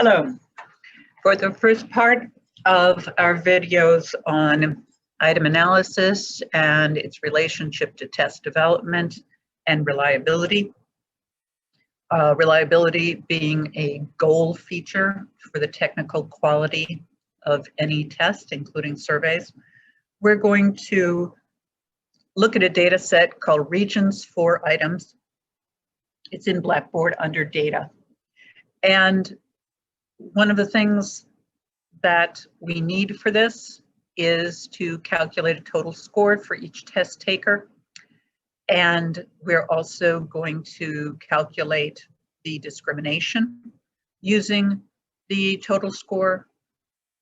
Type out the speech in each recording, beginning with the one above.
Hello. For the first part of our videos on item analysis and its relationship to test development and reliability, reliability being a goal feature for the technical quality of any test, including surveys, we're going to look at a data set called Regions for Items. It's in Blackboard under Data. And one of the things that we need for this is to calculate a total score for each test taker. And we're also going to calculate the discrimination using the total score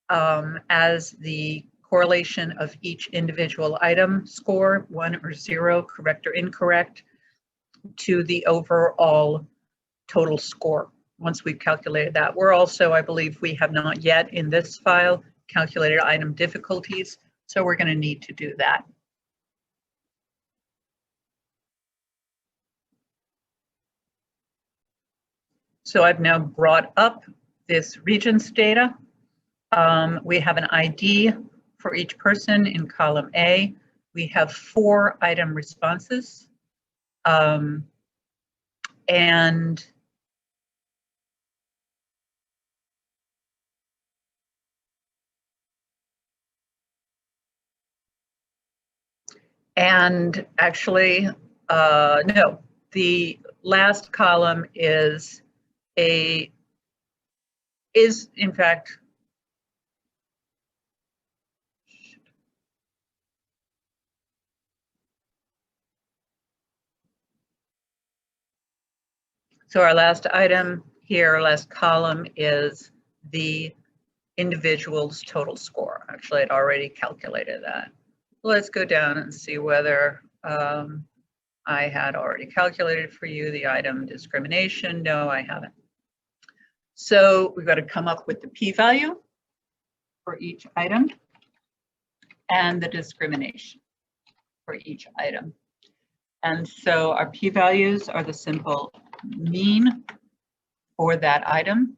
as the correlation of each individual item score, 1 or 0, correct or incorrect, to the overall total score. Once we've calculated that, we're also, I believe we have not yet in this file calculated item difficulties, so we're going to need to do that. So I've now brought up this regions data. We have an ID for each person in column A. We have 4 item responses. And actually, no, the last column is in fact, so our last item here, our last column is the individual's total score. Actually, I'd already calculated that. Let's go down and see whether I had already calculated for you the item discrimination. No, I haven't. So we've got to come up with the p-value for each item and the discrimination for each item. And so our p-values are the simple mean for that item,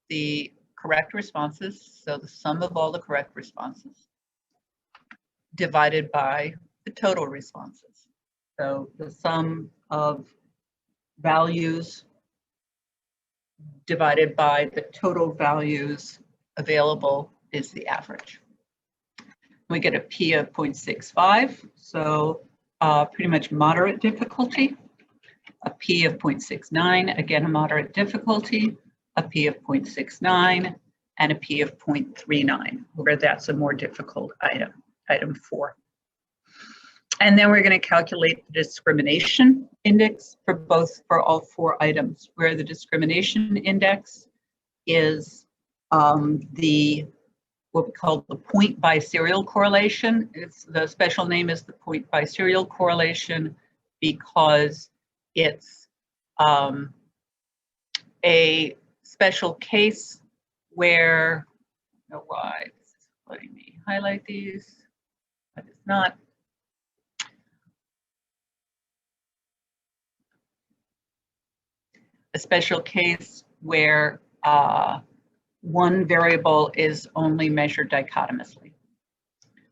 the correct responses, so the sum of all the correct responses, divided by the total responses. So the sum of values divided by the total values available is the average. We get a P of 0.65, so pretty much moderate difficulty. A P of 0.69, again a moderate difficulty. A P of 0.69 and a P of 0.39, where that's a more difficult item. Item 4. And then we're going to calculate the discrimination index for all 4 items, where the discrimination index is what we call the point biserial correlation. The special name is the point biserial correlation because it's a special case where, I don't know why this is letting me highlight these. But it's not. A special case where one variable is only measured dichotomously.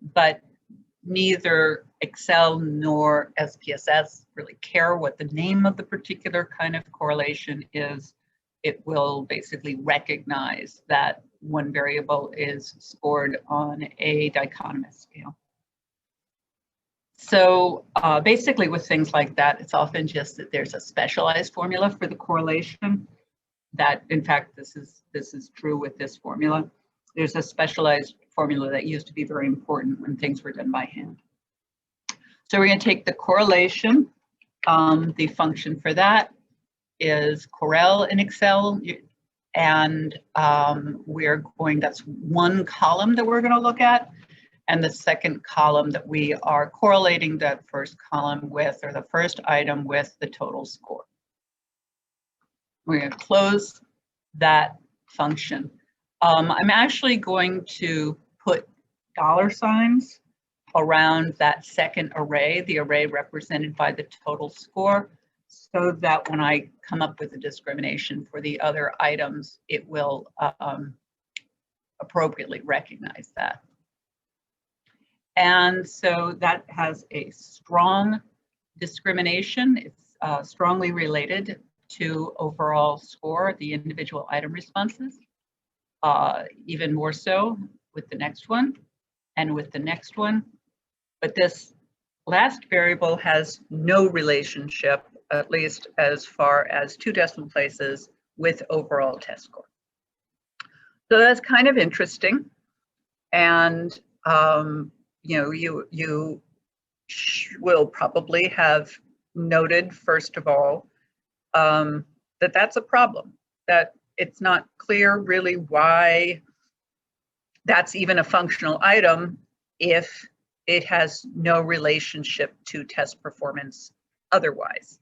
But neither Excel nor SPSS really care what the name of the particular kind of correlation is. It will basically recognize that one variable is scored on a dichotomous scale. So basically with things like that, it's often just that there's a specialized formula for the correlation that, in fact, this is true with this formula. There's a specialized formula that used to be very important when things were done by hand. So we're going to take the correlation. The function for that is Corel in Excel. And that's one column that we're going to look at. And the second column that we are correlating that first column with, or the first item with, the total score. We're going to close that function. I'm actually going to put $signs around that second array, the array represented by the total score, so that when I come up with a discrimination for the other items, it will appropriately recognize that. And so that has a strong discrimination. It's strongly related to overall score, the individual item responses, even more so with the next one and with the next one. But this last variable has no relationship, at least as far as 2 decimal places, with overall test score. So that's kind of interesting. And you know, you will probably have noted, first of all, that that's a problem, that it's not clear really why that's even a functional item if it has no relationship to test performance otherwise.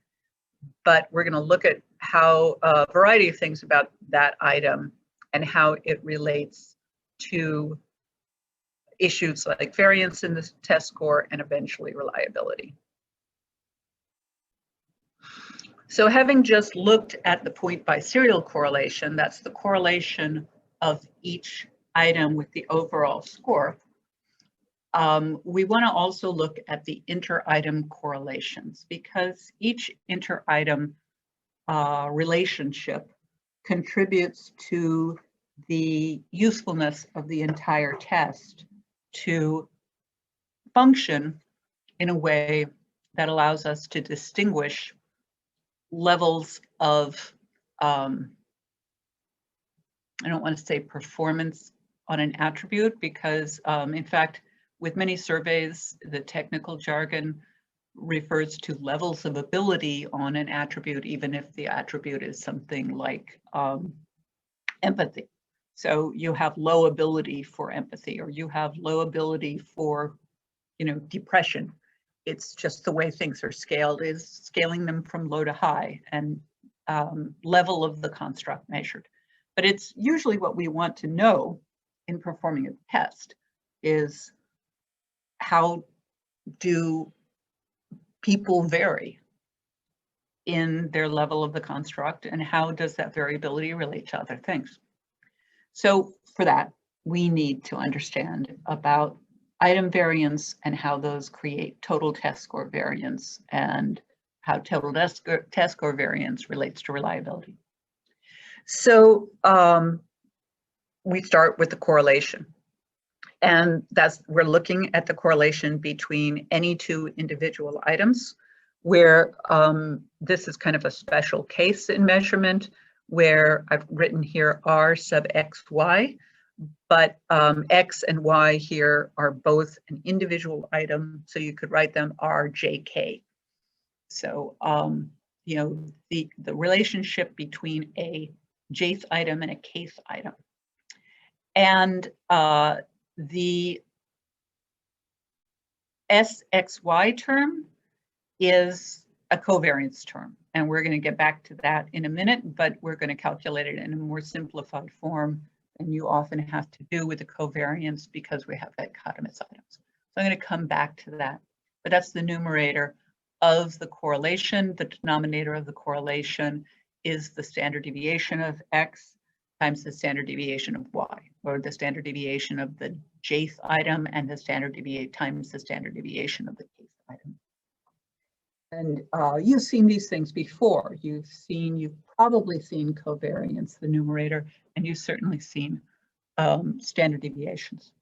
But we're going to look at how a variety of things about that item and how it relates to issues like variance in the test score and eventually reliability. So having just looked at the point by serial correlation, that's the correlation of each item with the overall score, we want to also look at the inter-item correlations, because each inter-item relationship contributes to the usefulness of the entire test to function in a way that allows us to distinguish levels of, I don't want to say performance on an attribute, because in fact, with many surveys, the technical jargon refers to levels of ability on an attribute, even if the attribute is something like empathy. So you have low ability for empathy, or you have low ability for, you know, depression. It's just the way things are scaled, is scaling them from low to high and level of the construct measured. But it's usually what we want to know in performing a test is how do people vary in their level of the construct, and how does that variability relate to other things? So for that, we need to understand about item variance and how those create total test score variance, and how total test score variance relates to reliability. So we start with the correlation. And we're looking at the correlation between any 2 individual items, where this is kind of a special case in measurement, where I've written here R sub xy, but x and y here are both an individual item, so you could write them RJK. So you know, the relationship between a jth item and a kth item. And the SXY term is a covariance term, and we're going to get back to that in a minute, but we're going to calculate it in a more simplified form than you often have to do with the covariance, because we have dichotomous items. So I'm going to come back to that, but that's the numerator of the correlation. The denominator of the correlation is the standard deviation of x times the standard deviation of y, or the standard deviation of the jth item and the standard deviation times the standard deviation of the kth item. And you've seen these things before. You've probably seen covariance, the numerator, and you've certainly seen standard deviations.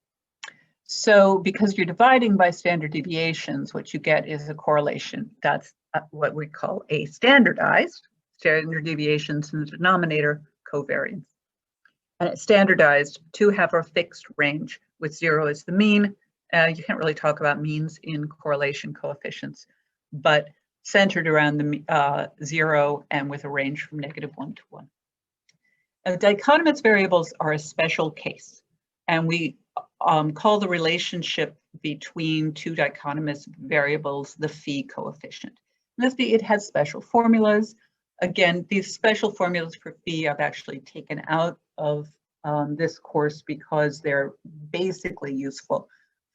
So because you're dividing by standard deviations, what you get is a correlation. That's what we call a standardized, standard deviations in the denominator, covariance. And it's standardized to have a fixed range, with 0 as the mean. You can't really talk about means in correlation coefficients, but centered around the 0 and with a range from -1 to 1. Now, dichotomous variables are a special case, and we call the relationship between 2 dichotomous variables the phi coefficient. And it has special formulas. Again, these special formulas for phi I've actually taken out of this course because they're basically useful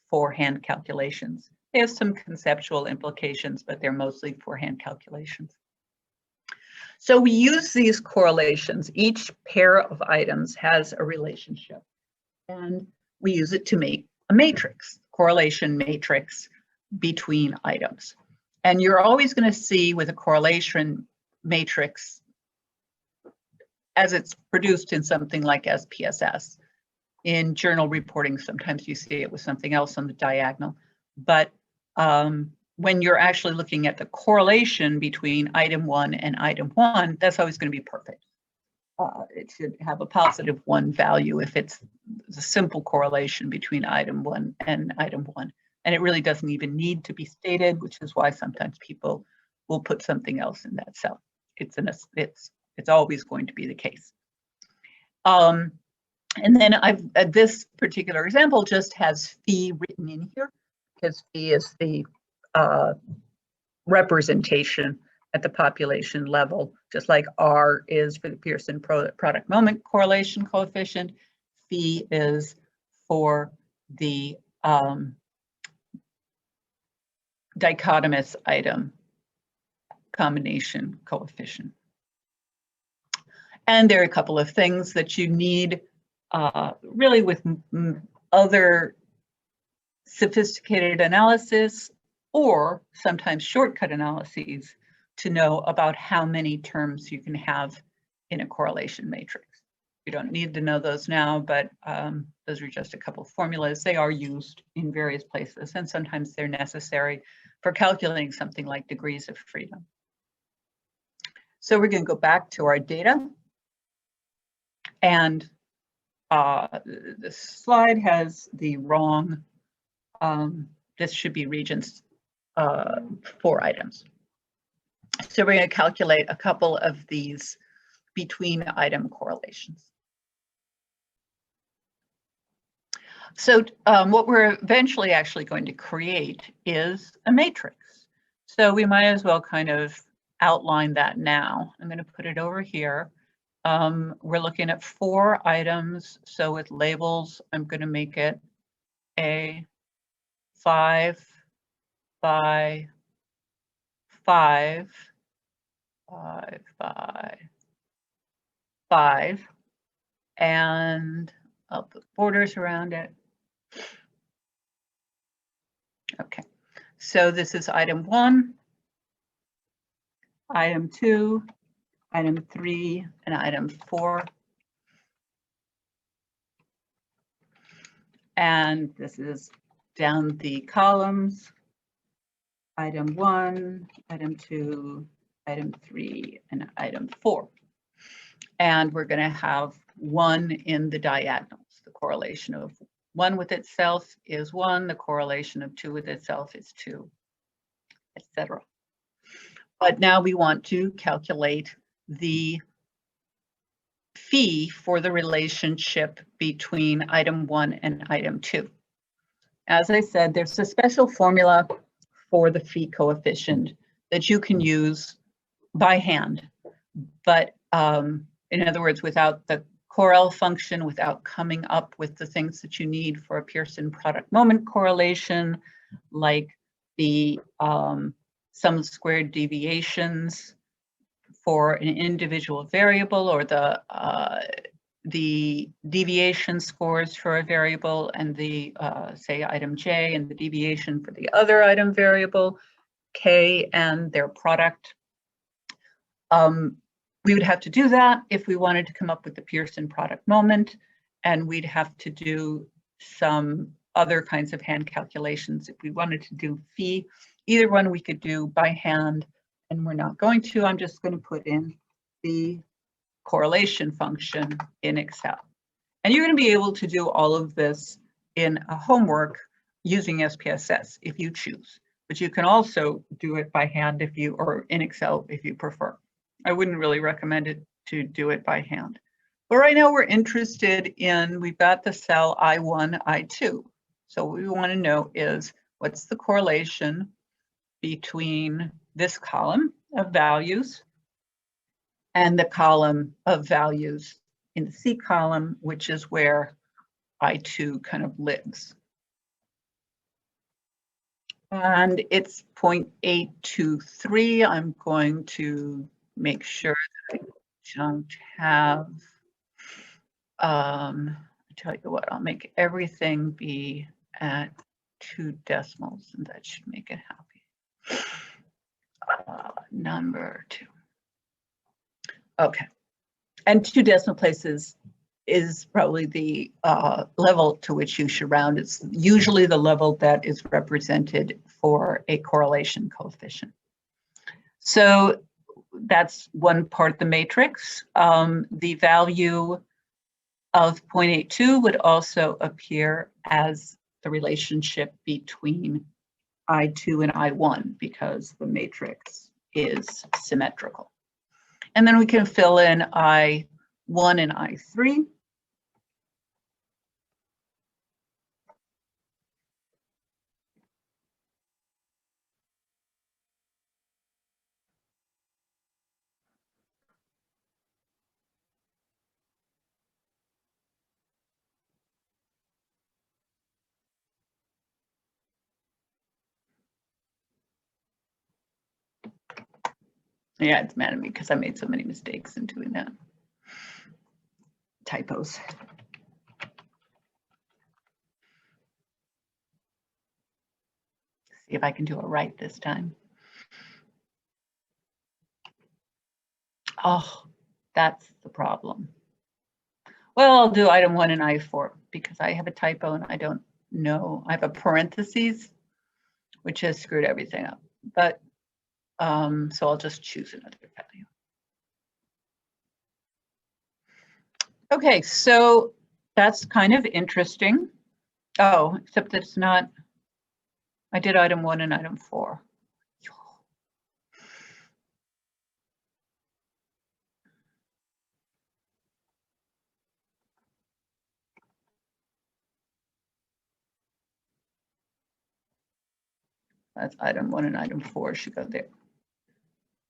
for hand calculations. They have some conceptual implications, but they're mostly for hand calculations. So we use these correlations. Each pair of items has a relationship, and we use it to make a matrix, correlation matrix between items. And you're always going to see with a correlation matrix, as it's produced in something like SPSS, in journal reporting, sometimes you see it with something else on the diagonal. But when you're actually looking at the correlation between item 1 and item 1, that's always going to be perfect. It should have a positive 1 value if it's a simple correlation between item 1 and item 1. And it really doesn't even need to be stated, which is why sometimes people will put something else in that cell. It's always going to be the case. And then this particular example just has phi written in here, because phi is the representation at the population level, just like R is for the Pearson product moment correlation coefficient. Phi is for the dichotomous item combination coefficient. And there are a couple of things that you need really with other sophisticated analysis or sometimes shortcut analyses to know about how many terms you can have in a correlation matrix. You don't need to know those now, but those are just a couple of formulas. They are used in various places, and sometimes they're necessary for calculating something like degrees of freedom. So we're going to go back to our data. And the slide has the wrong, this should be regions 4 items. So we're going to calculate a couple of these between item correlations. So what we're eventually actually going to create is a matrix. So we might as well kind of outline that now. I'm going to put it over here. We're looking at 4 items. So with labels, I'm going to make it a 5 by 5, 5 by 5, and I'll put borders around it. Okay, so this is item 1, item 2, item 3, and item 4. And this is down the columns. Item 1, item 2, item 3, and item 4. And we're going to have 1 in the diagonals. The correlation of 1 with itself is 1. The correlation of 2 with itself is 2, etc. But now we want to calculate the phi for the relationship between item 1 and item 2. As I said, there's a special formula for the phi coefficient that you can use by hand, but in other words, without the Correl function, without coming up with the things that you need for a Pearson product moment correlation, like the sum squared deviations for an individual variable, or the deviation scores for a variable, and the say item J and the deviation for the other item variable K and their product. We would have to do that if we wanted to come up with the Pearson product moment, and we'd have to do some other kinds of hand calculations if we wanted to do phi. Either one we could do by hand, and we're not going to. I'm just going to put in the correlation function in Excel. And you're going to be able to do all of this in a homework using SPSS if you choose, but you can also do it by hand if you, or in Excel if you prefer. I wouldn't really recommend it to do it by hand. But right now we're interested in, we've got the cell I1, I2. So what we want to know is what's the correlation between this column of values and the column of values in the C column, which is where I2 kind of lives. And it's 0.823. I'm going to make sure that I don't have, I tell you what, I'll make everything be at 2 decimals, and that should make it happy. Number 2. Okay, and 2 decimal places is probably the level to which you should round. It's usually the level that is represented for a correlation coefficient. So that's one part of the matrix. The value of 0.82 would also appear as the relationship between I2 and I1 because the matrix is symmetrical. And then we can fill in I1 and I3. Yeah, it's mad at me because I made so many mistakes in doing that. Typos. See if I can do it right this time. Oh, that's the problem. Well, I'll do item 1 and I4 because I have a typo and I don't know. I have a parentheses, which has screwed everything up. But so I'll just choose another value. Okay, so that's kind of interesting. Oh, except that it's not. I did item 1 and item 4. That's item 1 and item 4 should go there.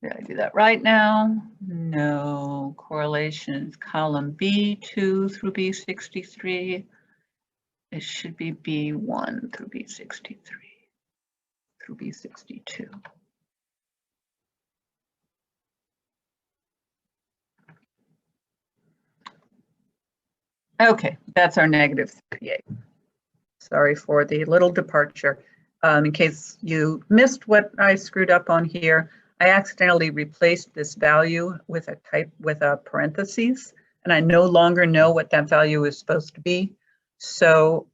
Did I do that right now? No. Correlations, column B2 through B63. It should be B1 through B63 through B62. Okay, that's our negative 38. Sorry for the little departure. In case you missed what I screwed up on here, I accidentally replaced this value with a parentheses, and I no longer know what that value is supposed to be. So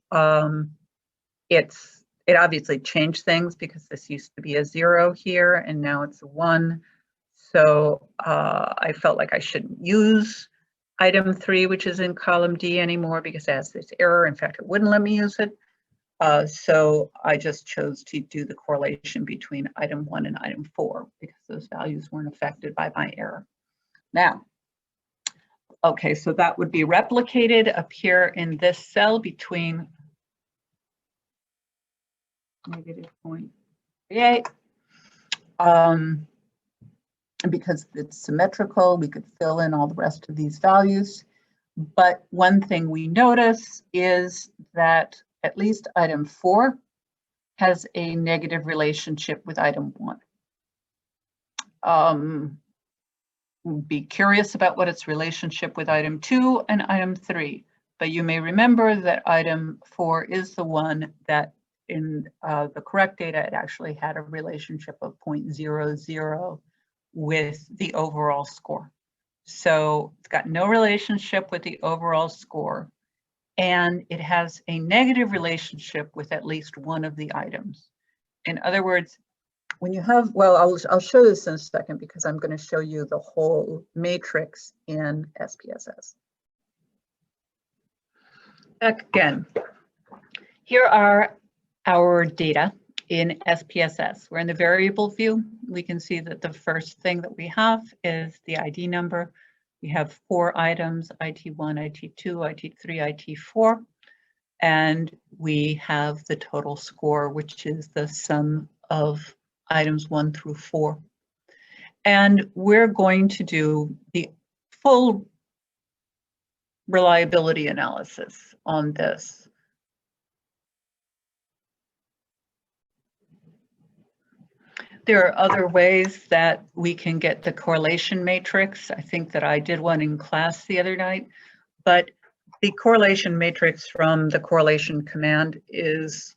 it obviously changed things because this used to be a 0 here and now it's a 1. So I felt like I shouldn't use item 3, which is in column D anymore because it has this error. In fact, it wouldn't let me use it. So I just chose to do the correlation between item 1 and item 4 because those values weren't affected by my error. Now, okay, so that would be replicated up here in this cell between -0.38. Because it's symmetrical, we could fill in all the rest of these values. But one thing we notice is that at least item 4 has a negative relationship with item 1. Be curious about what its relationship with item 2 and item 3. But you may remember that item 4 is the one that in the correct data, it actually had a relationship of 0.00 with the overall score. So it's got no relationship with the overall score, and it has a negative relationship with at least one of the items. In other words, when you have, well, I'll show this in a second because I'm going to show you the whole matrix in SPSS. Back again. Here are our data in SPSS. We're in the variable view. We can see that the first thing that we have is the ID number. We have 4 items, IT1, IT2, IT3, IT4, and we have the total score, which is the sum of items 1 through 4. And we're going to do the full reliability analysis on this. There are other ways that we can get the correlation matrix. I think that I did one in class the other night, but the correlation matrix from the correlation command is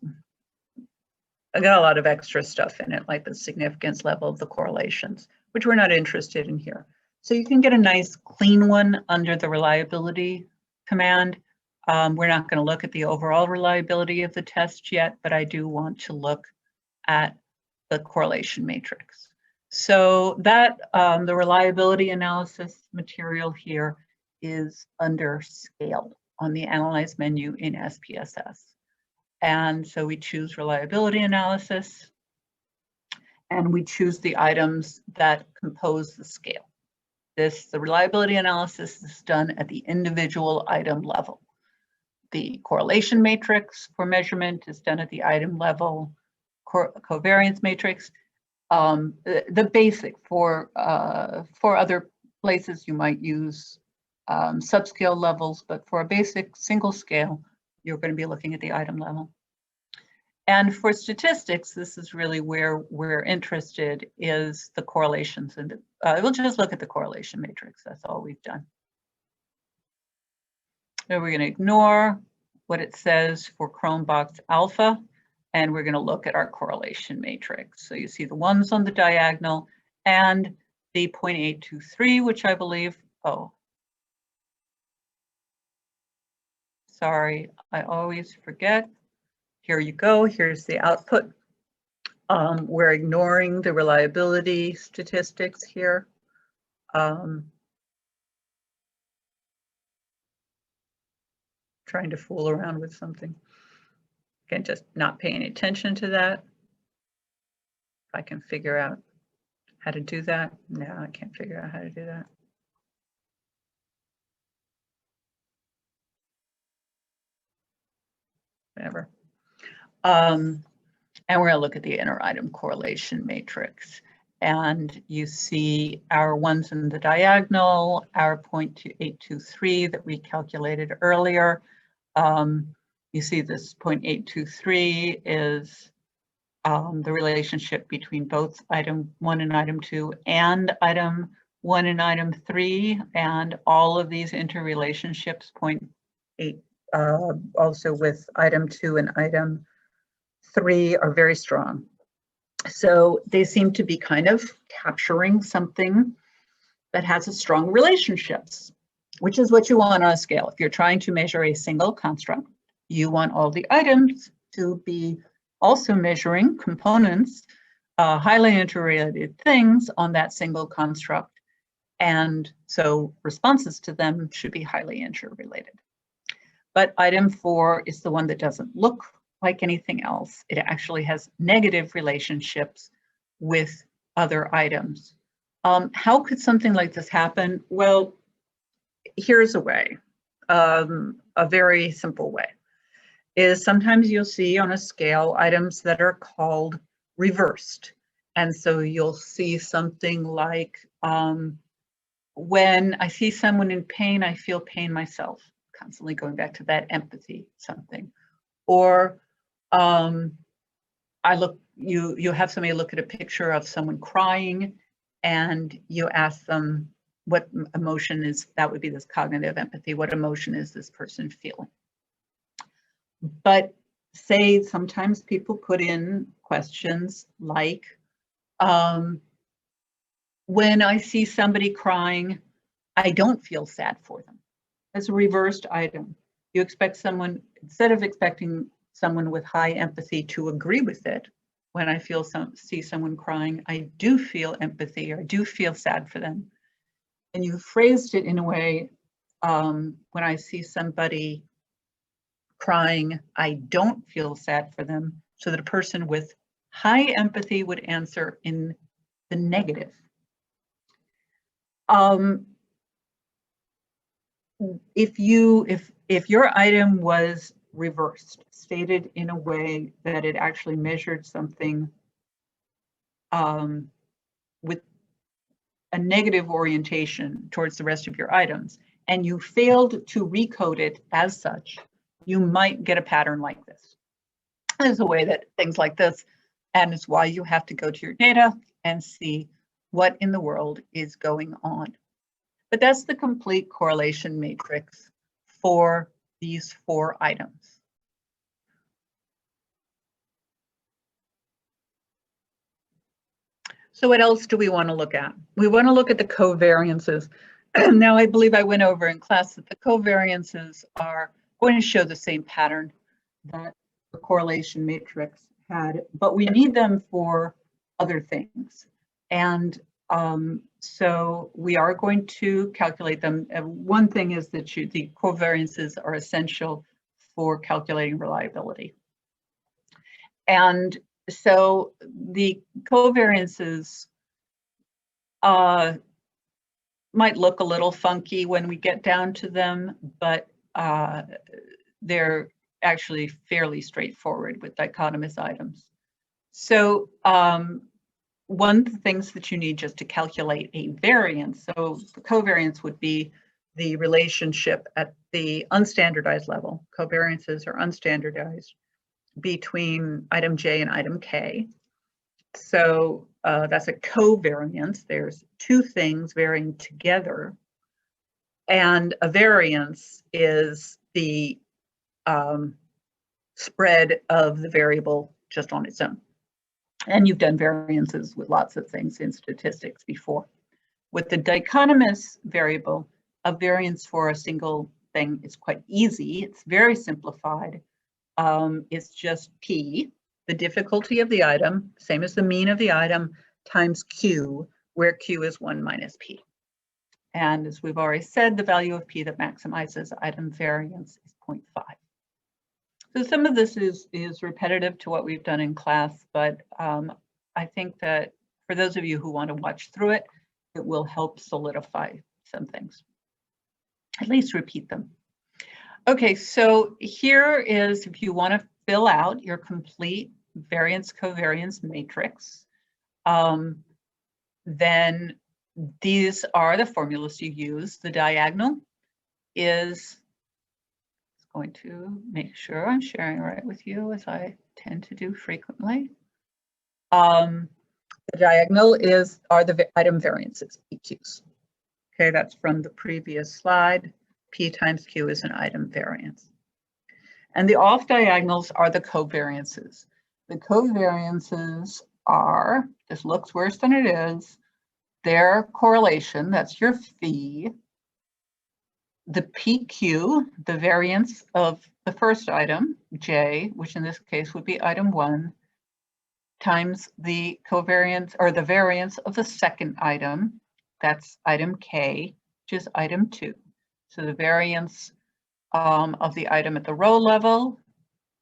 got a lot of extra stuff in it, like the significance level of the correlations, which we're not interested in here. So you can get a nice clean one under the reliability command. We're not going to look at the overall reliability of the test yet, but I do want to look at the correlation matrix. So that the reliability analysis material here is under scale on the Analyze menu in SPSS. And so we choose reliability analysis, and we choose the items that compose the scale. The reliability analysis is done at the individual item level. The correlation matrix for measurement is done at the item level. Covariance matrix, the basic for other places you might use subscale levels, but for a basic single scale, you're going to be looking at the item level. And for statistics, this is really where we're interested, is the correlations. And we'll just look at the correlation matrix. That's all we've done. Now we're going to ignore what it says for Chrome box alpha, and we're going to look at our correlation matrix. So you see the ones on the diagonal and the 0.823, which I believe, oh, sorry, I always forget. Here you go, here's the output. We're ignoring the reliability statistics here. Trying to fool around with something. Again, just not paying attention to that. If I can figure out how to do that. No, I can't figure out how to do that. Whatever. And we're going to look at the inner item correlation matrix. And you see our ones in the diagonal, our 0.823 that we calculated earlier. You see this 0.823 is the relationship between both item 1 and item 2 and item 1 and item 3. And all of these interrelationships, 0.8, also with item 2 and item 3, are very strong. So they seem to be kind of capturing something that has a strong relationships, which is what you want on a scale. If you're trying to measure a single construct, you want all the items to be also measuring components, highly interrelated things on that single construct. And so responses to them should be highly interrelated. But item 4 is the one that doesn't look like anything else. It actually has negative relationships with other items. How could something like this happen? Well, here's a way, a very simple way, is sometimes you'll see on a scale items that are called reversed. And so you'll see something like, when I see someone in pain, I feel pain myself, constantly going back to that empathy something. Or you have somebody look at a picture of someone crying and you ask them what emotion is, that would be this cognitive empathy, what emotion is this person feeling? But say sometimes people put in questions like, when I see somebody crying, I don't feel sad for them. As a reversed item, you expect someone, instead of expecting someone with high empathy to agree with it, when I see someone crying, I do feel empathy, or I do feel sad for them. And you phrased it in a way, when I see somebody crying, I don't feel sad for them, so that a person with high empathy would answer in the negative. If your item was reversed, stated in a way that it actually measured something with a negative orientation towards the rest of your items, and you failed to recode it as such, you might get a pattern like this. There's a way that things like this and it's why you have to go to your data and see what in the world is going on. But that's the complete correlation matrix for these 4 items. So what else do we want to look at? We want to look at the covariances. Now, I believe I went over in class that the covariances are going to show the same pattern that the correlation matrix had, but we need them for other things. And so we are going to calculate them. One thing is that the covariances are essential for calculating reliability. And so the covariances might look a little funky when we get down to them, but they're actually fairly straightforward with dichotomous items. So one of the things that you need just to calculate a variance, so the covariance would be the relationship at the unstandardized level. Covariances are unstandardized between item J and item K. So that's a covariance. There's 2 things varying together. And a variance is the spread of the variable just on its own. And you've done variances with lots of things in statistics before. With the dichotomous variable, a variance for a single thing is quite easy. It's very simplified. It's just P, the difficulty of the item, same as the mean of the item, times Q, where Q is 1 minus P. And as we've already said, the value of P that maximizes item variance is 0.5. So some of this is repetitive to what we've done in class, but I think that for those of you who want to watch through it, it will help solidify some things, at least repeat them. Okay, so here is if you want to fill out your complete variance covariance matrix, then these are the formulas you use. The diagonal is going to make sure I'm sharing right with you, as I tend to do frequently. The diagonal are the item variances, PQs. Okay, that's from the previous slide. P times Q is an item variance. And the off diagonals are the covariances. The covariances are, this looks worse than it is, their correlation, that's your phi, the PQ, the variance of the first item, J, which in this case would be item 1, times the covariance or the variance of the second item, that's item K, which is item 2. So the variance of the item at the row level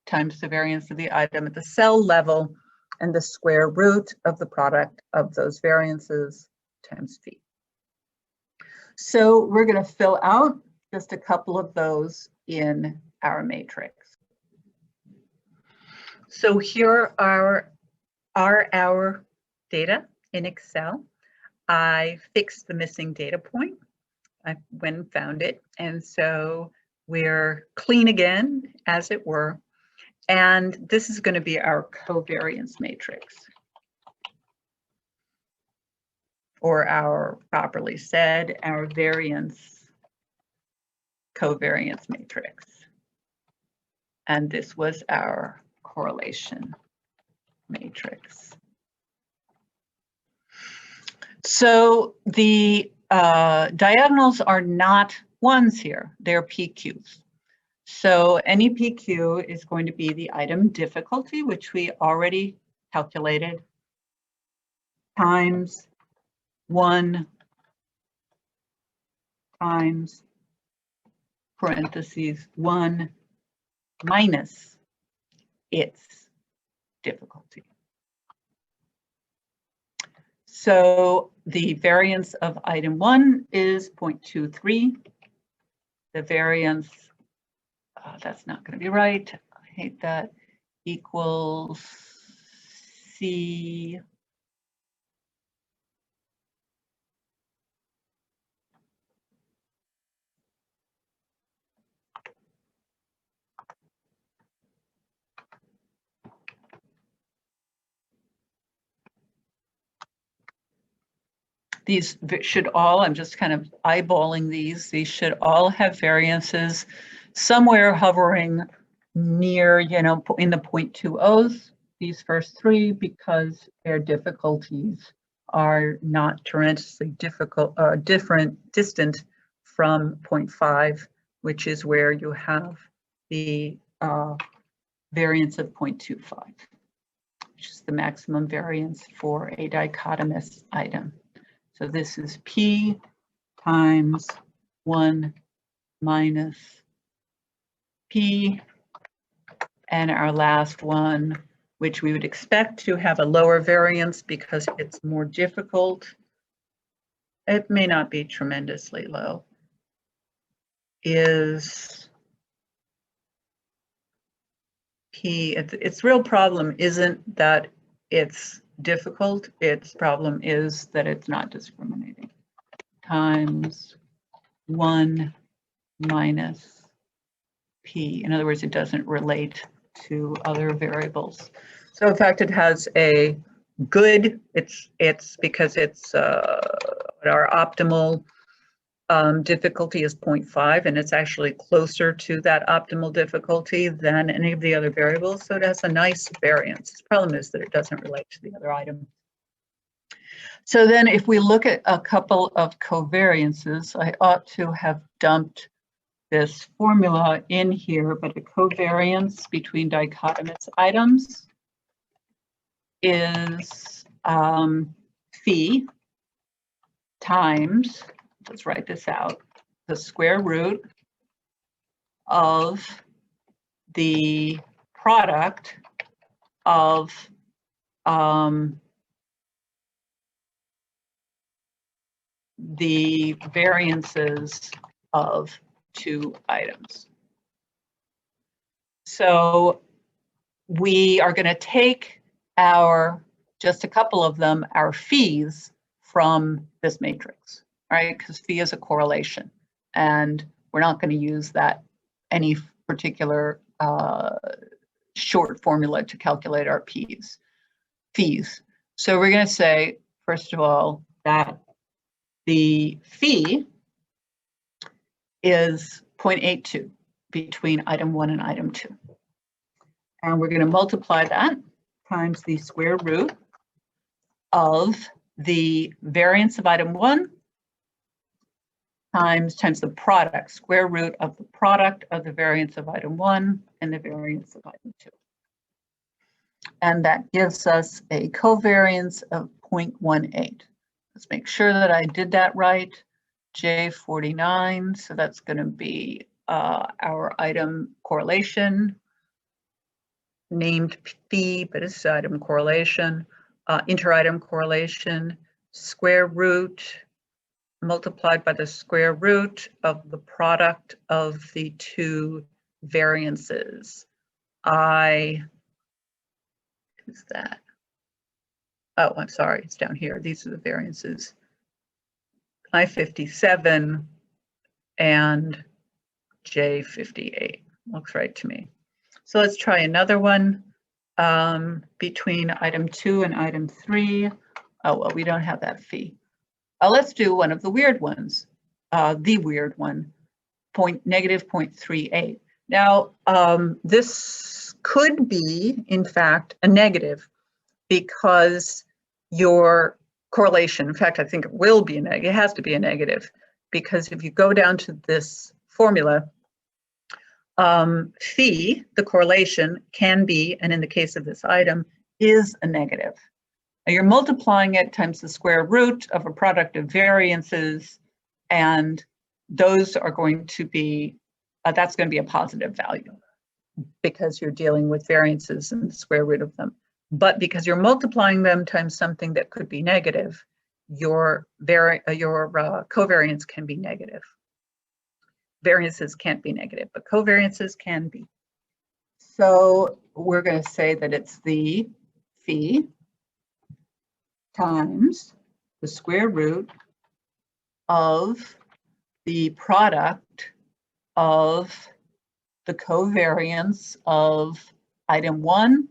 times the variance of the item at the cell level, and the square root of the product of those variances times phi. So we're going to fill out just a couple of those in our matrix. So here are our data in Excel. I fixed the missing data point. I went and found it. And so we're clean again, as it were. And this is going to be our covariance matrix, or our, properly said, our variance covariance matrix. And this was our correlation matrix. So the diagonals are not ones here, they're PQs. So any PQ is going to be the item difficulty, which we already calculated, times 1 times parentheses 1 minus its difficulty. So the variance of item 1 is 0.23. The variance, that's not going to be right, I hate that, equals C These should all, I'm just kind of eyeballing these should all have variances somewhere hovering near, in the 0.20s, these first three, because their difficulties are not tremendously distant from 0.5, which is where you have the variance of 0.25, which is the maximum variance for a dichotomous item. So this is P times 1 minus P, and our last one, which we would expect to have a lower variance because it's more difficult. It may not be tremendously low, is P. Its real problem isn't that it's difficult, its problem is that it's not discriminating, times 1 minus P. In other words, it doesn't relate to other variables. So in fact, it has a good, it's because it's our optimal difficulty is 0.5, and it's actually closer to that optimal difficulty than any of the other variables. So it has a nice variance. The problem is that it doesn't relate to the other item. So then if we look at a couple of covariances, I ought to have dumped this formula in here, but a covariance between dichotomous items is phi times, let's write this out, the square root of the product of the variances of two items. So we are going to take just a couple of them, our phis from this matrix, right? Because phi is a correlation, and we're not going to use that any particular short formula to calculate our phis. So we're going to say, first of all, that the phi is 0.82 between item 1 and item 2. And we're going to multiply that times the square root of the variance of item 1 times the product, square root of the product of the variance of item 1 and the variance of item 2. And that gives us a covariance of 0.18. Let's make sure that I did that right. J49, so that's going to be our item correlation, named phi, but it's item correlation, inter-item correlation, square root multiplied by the square root of the product of the two variances. Is that? Oh, I'm sorry, it's down here. These are the variances. I57 and J58. Looks right to me. So let's try another one between item 2 and item 3. Oh, well, we don't have that phi. Let's do one of the weird ones, the weird one, negative 0.38. Now, this could be, in fact, a negative because your correlation, in fact, I think it will be a negative, it has to be a negative, because if you go down to this formula, phi, the correlation, can be, and in the case of this item, is a negative. Now you're multiplying it times the square root of a product of variances, and those are going to be, that's going to be a positive value because you're dealing with variances and the square root of them. But because you're multiplying them times something that could be negative, your covariance can be negative. Variances can't be negative, but covariances can be. So we're going to say that it's the phi times the square root of the product of the covariance of item 1,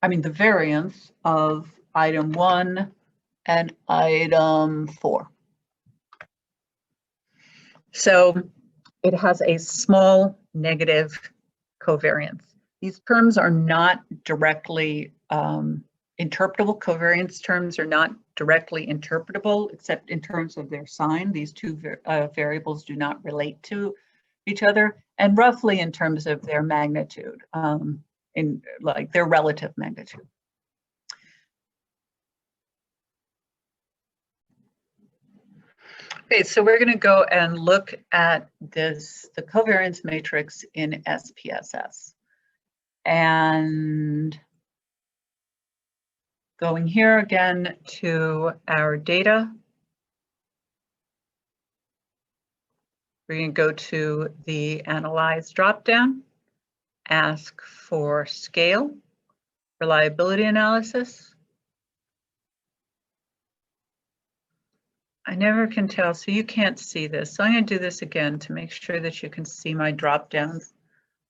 the variance of item 1 and item 4. So it has a small negative covariance. These terms are not directly interpretable. Covariance terms are not directly interpretable, except in terms of their sign. These two variables do not relate to each other, and roughly in terms of their magnitude, in like their relative magnitude. Okay, so we're going to go and look at the covariance matrix in SPSS. And going here again to our data, we're going to go to the Analyze dropdown, ask for Scale, Reliability Analysis. I never can tell, so you can't see this. So I'm going to do this again to make sure that you can see my dropdowns,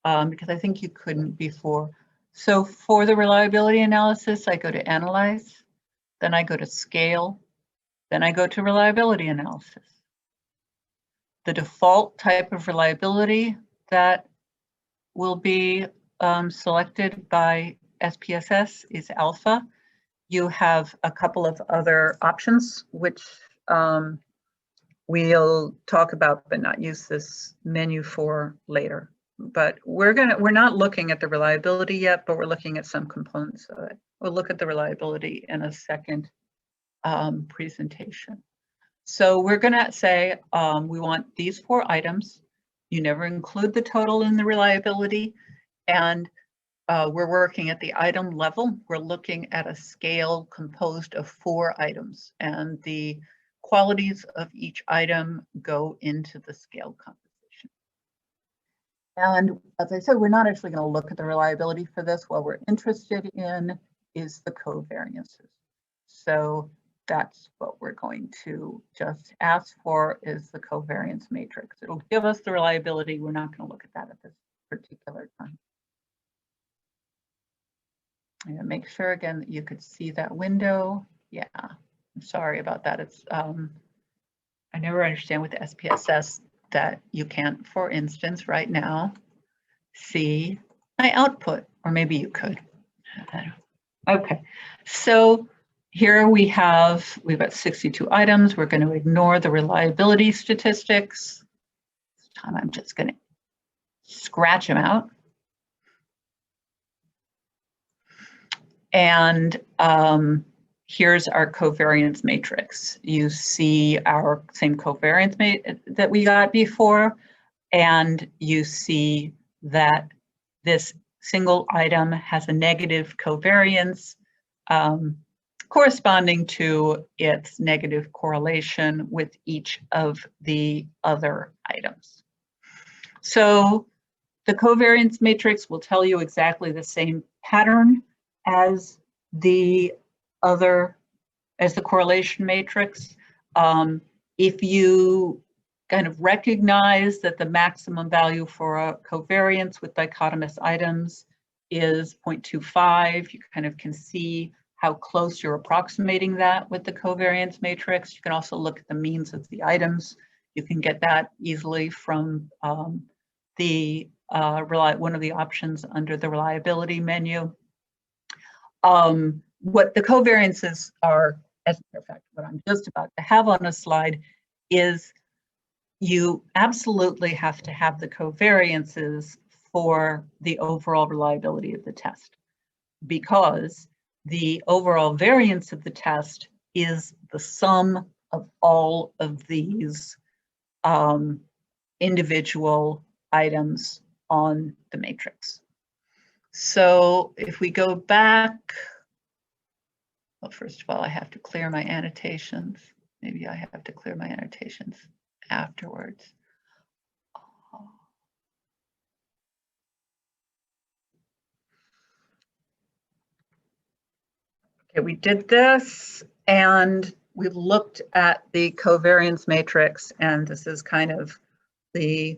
because I think you couldn't before. So for the reliability analysis, I go to Analyze, then I go to Scale, then I go to Reliability Analysis. The default type of reliability that will be selected by SPSS is alpha. You have a couple of other options, which we'll talk about, but not use this menu for later. But we're not looking at the reliability yet, but we're looking at some components of it. We'll look at the reliability in a second presentation. So we're going to say we want these 4 items. You never include the total in the reliability, and we're working at the item level. We're looking at a scale composed of 4 items, and the qualities of each item go into the scale composition. And as I said, we're not actually going to look at the reliability for this. What we're interested in is the covariances. So that's what we're going to just ask for, is the covariance matrix. It'll give us the reliability. We're not going to look at that at this particular time. I'm going to make sure again that you could see that window. Yeah, I'm sorry about that. It's I never understand with the SPSS that you can't, for instance, right now, see my output, or maybe you could. Okay, so here we've got 62 items. We're going to ignore the reliability statistics. This time I'm just going to scratch them out. And here's our covariance matrix. You see our same covariance that we got before, and you see that this single item has a negative covariance corresponding to its negative correlation with each of the other items. So the covariance matrix will tell you exactly the same pattern as the correlation matrix. If you kind of recognize that the maximum value for a covariance with dichotomous items is 0.25, you kind of can see how close you're approximating that with the covariance matrix. You can also look at the means of the items. You can get that easily from one of the options under the reliability menu. What the covariances are, as a matter of fact, what I'm just about to have on a slide is you absolutely have to have the covariances for the overall reliability of the test, because the overall variance of the test is the sum of all of these individual items on the matrix. So if we go back, well, first of all, I have to clear my annotations. Maybe I have to clear my annotations afterwards. Okay, we did this, and we've looked at the covariance matrix, and this is kind of the,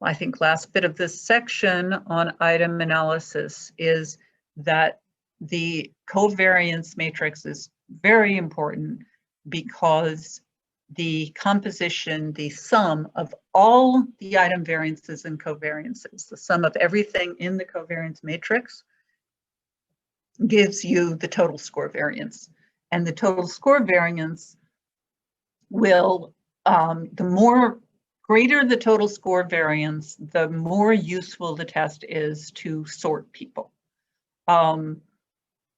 I think, last bit of this section on item analysis, is that the covariance matrix is very important because the composition, the sum of all the item variances and covariances, the sum of everything in the covariance matrix gives you the total score variance. And the total score variance will, the more greater the total score variance, the more useful the test is to sort people.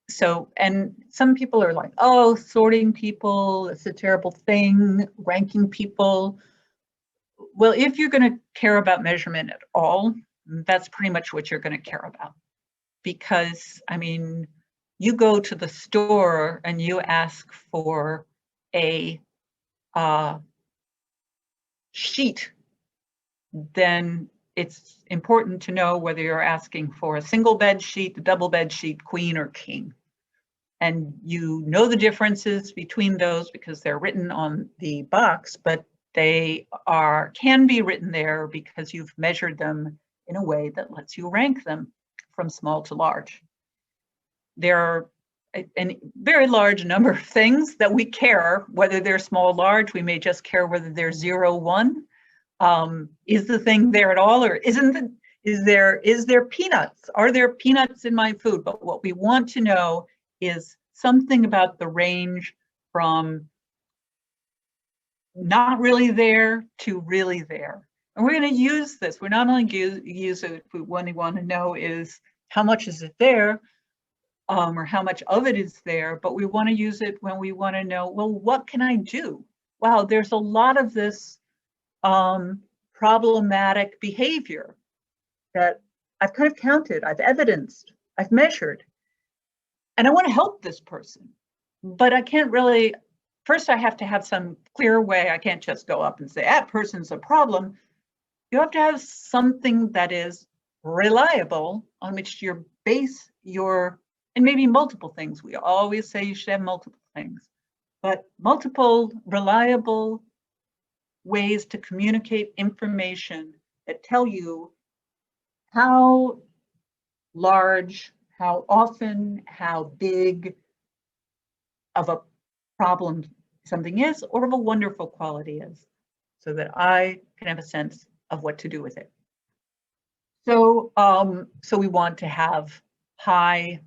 So, and some people are like, oh, sorting people, it's a terrible thing, ranking people. Well, if you're going to care about measurement at all, that's pretty much what you're going to care about. Because, I mean, you go to the store and you ask for a sheet, then it's important to know whether you're asking for a single bed sheet, the double bed sheet, queen or king. And you know the differences between those because they're written on the box, but they can be written there because you've measured them in a way that lets you rank them from small to large. There are a very large number of things that we care, whether they're small or large. We may just care whether they're 0, 1. Is the thing there at all, or isn't? Is there peanuts? Are there peanuts in my food? But what we want to know is something about the range from not really there to really there. And we're going to use this. We're not only use it, what we want to know is how much is it there, or how much of it is there, but we want to use it when we want to know, well, what can I do? Wow, there's a lot of this problematic behavior that I've kind of counted, I've evidenced, I've measured, and I want to help this person, but I can't really, first I have to have some clear way. I can't just go up and say, that person's a problem. You have to have something that is reliable on which you base your, and maybe multiple things. We always say you should have multiple things, but multiple reliable ways to communicate information that tell you how large, how often, how big of a problem something is, or of a wonderful quality is, so that I can have a sense of what to do with it. So, so we want to have high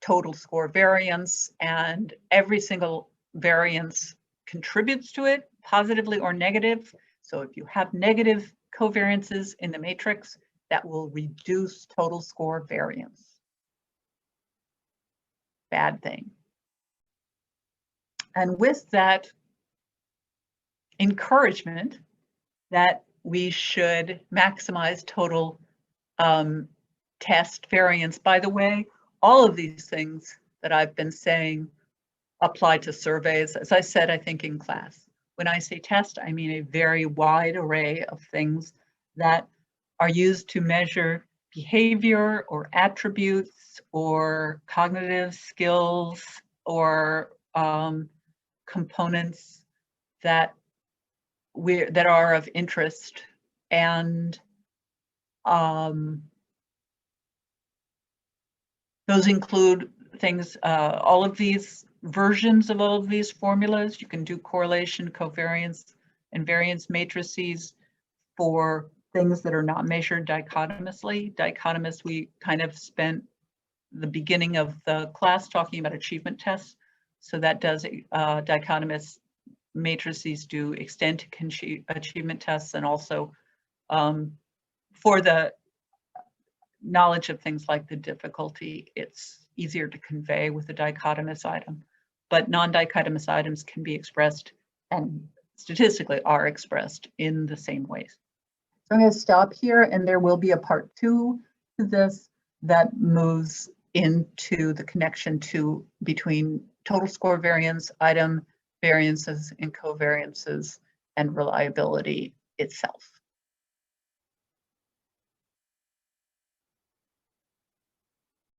total score variance, and every single variance contributes to it, positively or negative. So if you have negative covariances in the matrix, that will reduce total score variance. Bad thing. And with that encouragement that we should maximize total test variance. By the way, all of these things that I've been saying apply to surveys. As I said, I think in class, when I say test, I mean a very wide array of things that are used to measure behavior or attributes or cognitive skills or components that are of interest, and those include things, all of these versions of all of these formulas. You can do correlation, covariance, and variance matrices for things that are not measured dichotomously. Dichotomous, we kind of spent the beginning of the class talking about achievement tests. So that does, dichotomous matrices do extent to achievement tests, and also for the knowledge of things like the difficulty, it's easier to convey with a dichotomous item. But non-dichotomous items can be expressed, and statistically are expressed, in the same ways. So I'm going to stop here, and there will be a part 2 to this that moves into the connection between total score variance, item variances and covariances, and reliability itself.